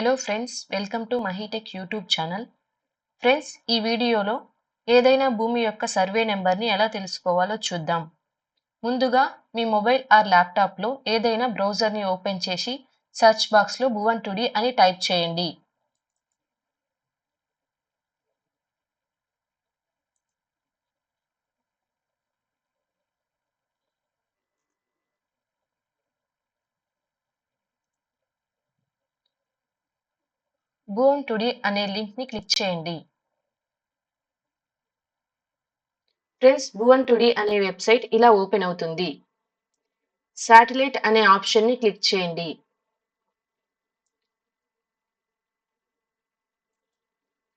Hello friends, welcome to MahiTech YouTube channel. Friends, ఈ వీడియోలో ఏదైనా భూమి యొక్క సర్వే నెంబర్ని ఎలా తెలుసుకోవాలో చూద్దాం. ముందుగా మీ మొబైల్ ఆర్ ల్యాప్టాప్లో ఏదైనా బ్రౌజర్ని ఓపెన్ చేసి సెర్చ్ బాక్స్లో భువన్ 2D అని టైప్ చేయండి. భువన్ 2D అనే లింక్ని క్లిక్ చేయండి. ఫ్రెండ్స్, భువన్ 2D అనే వెబ్సైట్ ఇలా ఓపెన్ అవుతుంది. శాటిలైట్ అనే ఆప్షన్ని క్లిక్ చేయండి.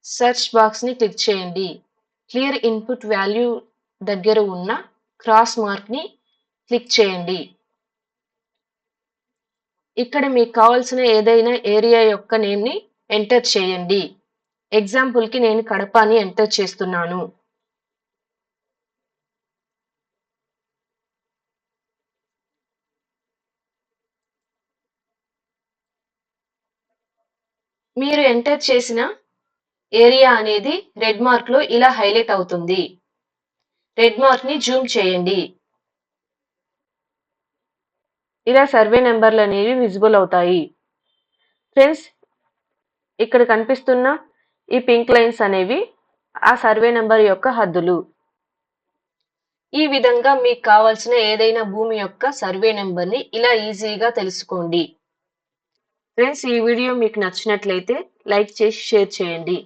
సెర్చ్ బాక్స్ని క్లిక్ చేయండి. క్లియర్ ఇన్పుట్ వాల్యూ దగ్గర ఉన్న క్రాస్ మార్క్ని క్లిక్ చేయండి. ఇక్కడ మీకు కావాల్సిన ఏదైనా ఏరియా యొక్క నేమ్ని ఎంటర్ చేయండి. ఎగ్జాంపుల్కి నేను కడప అని ఎంటర్ చేస్తున్నాను. మీరు ఎంటర్ చేసిన ఏరియా అనేది రెడ్ మార్క్లో ఇలా హైలైట్ అవుతుంది. రెడ్ మార్క్ని జూమ్ చేయండి. ఇలా సర్వే నెంబర్లు అనేవి విజిబుల్ అవుతాయి. ఫ్రెండ్స్, ఇక్కడ కనిపిస్తున్న ఈ పింక్ లైన్స్ అనేవి ఆ సర్వే నెంబర్ యొక్క హద్దులు. ఈ విధంగా మీకు కావాల్సిన ఏదైనా భూమి యొక్క సర్వే నెంబర్ని ఇలా ఈజీగా తెలుసుకోండి. ఫ్రెండ్స్, ఈ వీడియో మీకు నచ్చినట్లయితే లైక్ చేసి షేర్ చేయండి.